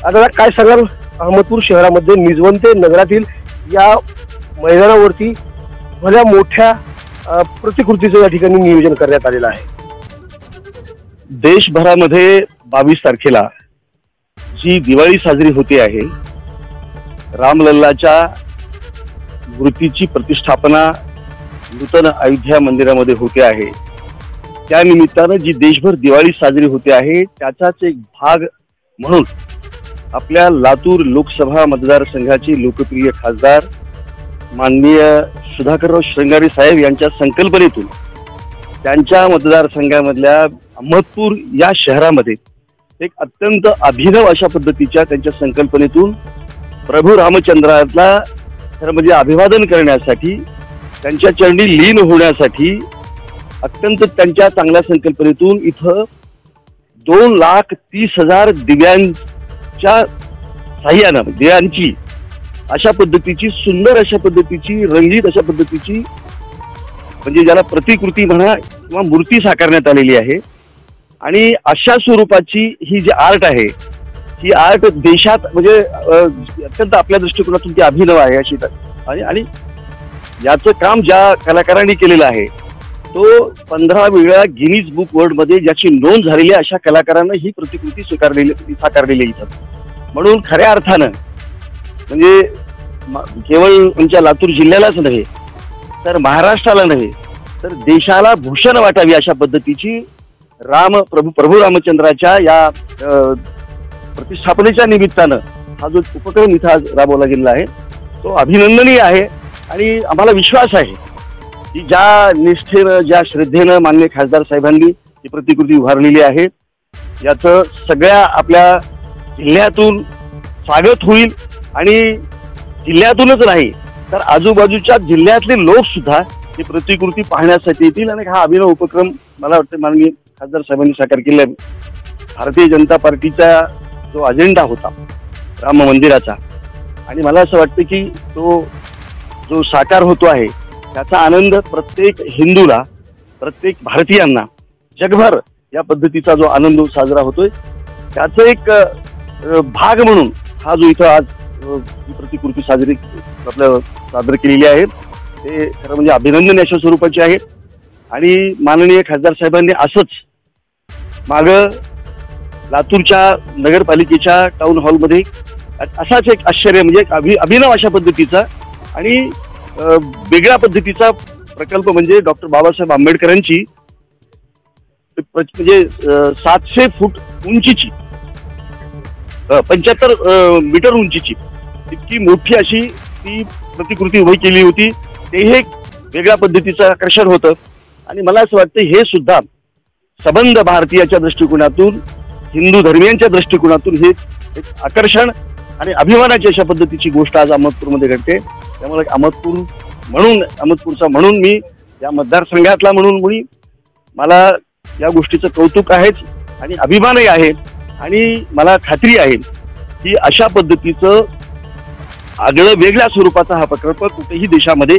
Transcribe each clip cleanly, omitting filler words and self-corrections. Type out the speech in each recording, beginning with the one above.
आता काय सांगाल, अहमदपूर शहरामध्ये निजवंते नगरातील या मैदानावरती भल्या मोठ्या प्रतिकृतीचं या ठिकाणी नियोजन करण्यात आलेलं आहे। देशभरामध्ये 22 तारखेला जी दिवाळी साजरी होते आहे, रामलल्लाच्या मूर्तीची प्रतिष्ठापना नूतन अयोध्या मंदिरामध्ये होते आहे। त्या निमित्तानं जी देशभर दिवाळी साजरी होते आहे त्याचाच एक भाग म्हणून आपल्या लातूर लोकसभा मतदारसंघाचे लोकप्रिय खासदार माननीय सुधाकरराव श्रृंगारे साहेब यांच्या संकल्पनेतून त्यांच्या मतदारसंघामधल्या अहमदपूर या शहरामध्ये एक अत्यंत अभिनव अशा पद्धतीच्या त्यांच्या संकल्पनेतून प्रभू रामचंद्राला खरं म्हणजे अभिवादन करण्यासाठी, त्यांच्या चरणी लीन होण्यासाठी अत्यंत त्यांच्या चांगल्या संकल्पनेतून इथं 2,30,000 दिव्यांच्या साह्यानं दिव्यांची अशा पद्धतीची सुंदर अशा पद्धतीची रंगीत अशा पद्धतीची म्हणजे ज्याला प्रतिकृती म्हणा किंवा मूर्ती साकारण्यात आलेली आहे। आणि अशा स्वरूपाची ही जी आर्ट आहे, ही आर्ट देशात म्हणजे अत्यंत आपल्या दृष्टिकोनातून ती अभिनव आहे अशी आणि याचं काम ज्या कलाकारांनी केलेलं आहे तो 15 वेळा गिनीज बुक वर्ल्ड मध्ये ज्याची नोंद झालेली आहे अशा कलाकारांना ही प्रतिकृती साकारलेली इथं। म्हणून खऱ्या अर्थानं म्हणजे केवळ आमच्या लातूर जिल्ह्यालाच नव्हे तर महाराष्ट्राला नव्हे तर देशाला भूषण वाटावी अशा पद्धतीची प्रभू रामचंद्राच्या या प्रतिष्ठापनेच्या निमित्तानं हा जो उपक्रम इथं आज राबवला गेलेला आहे तो अभिनंदनीय आहे। आणि आम्हाला विश्वास आहे की ज्या निष्ठेनं ज्या श्रद्धेनं माननीय खासदार साहेबांनी ही प्रतिकृती उभारलेली आहे याचं सगळ्या आपल्या जिल्ह्यातून स्वागत होईल। आणि जिल्ह्यातूनच नाही तर आजूबाजूच्या जिल्ह्यातले लोक सुद्धा ही प्रतिकृती पाहण्यासाठी येतील। आणि हा अभिनव उपक्रम मला वाटतं माननीय खासदार साहेबांनी साकार केला। भारतीय जनता पार्टीचा जो अजेंडा होता राम मंदिराचा, आणि मला असं वाटतं की तो जो साकार होतो आहे त्याचा आनंद प्रत्येक हिंदूला, प्रत्येक भारतीयांना जगभर या पद्धतीचा जो आनंद साजरा होतोय त्याचा एक भाग म्हणून हा जो इथं आज ही प्रतिकृती सादर केलेली आहे ते खरं म्हणजे अभिनंदन अशा स्वरूपाची आहे। आणि माननीय खासदार साहेबांनी असंच माग लातूरच्या नगरपालिकेच्या टाउन हॉलमध्ये असाच एक आश्चर्य म्हणजे अभिनव अशा पद्धतीचा आणि वेगळ्या पद्धतीचा प्रकल्प म्हणजे डॉक्टर बाबासाहेब आंबेडकरांची म्हणजे 700 फूट उंचीची 75 मीटर उंचीची इतकी मोठी अशी ती प्रतिकृती उभी केली होती। ते हे वेगळ्या पद्धतीचं आकर्षण होतं। आणि मला असं वाटतं हे सुद्धा सबंध भारतीयाच्या दृष्टिकोनातून, हिंदू धर्मियांच्या दृष्टिकोनातून हे एक आकर्षण आणि अभिमानाची अशा पद्धतीची गोष्ट आज अहमदपूरमध्ये घडते। त्यामुळे अहमदपूरचा म्हणून मी या मतदारसंघातला म्हणून मला या गोष्टीचं कौतुक आहेच आणि अभिमानही आहे। आणि मला खात्री आहे की अशा पद्धतीचं आगळं वेगळ्या स्वरूपाचा हा प्रकल्प कुठेही देशामध्ये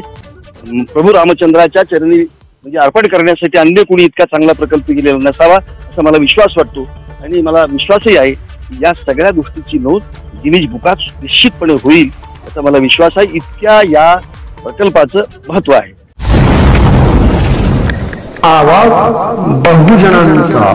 प्रभू रामचंद्राच्या चरणी म्हणजे अर्पण करण्यासाठी अन्य कोणी इतका चांगला प्रकल्प केलेला नसावा असा मला विश्वास वाटतो। आणि मला विश्वासही आहे की या सगळ्या गोष्टीची नोंद गिनीज बुकात निश्चितपणे होईल असा मला विश्वास आहे। इतक्या या प्रकल्पाचं महत्व आहे। आवाज बहुजनांचा।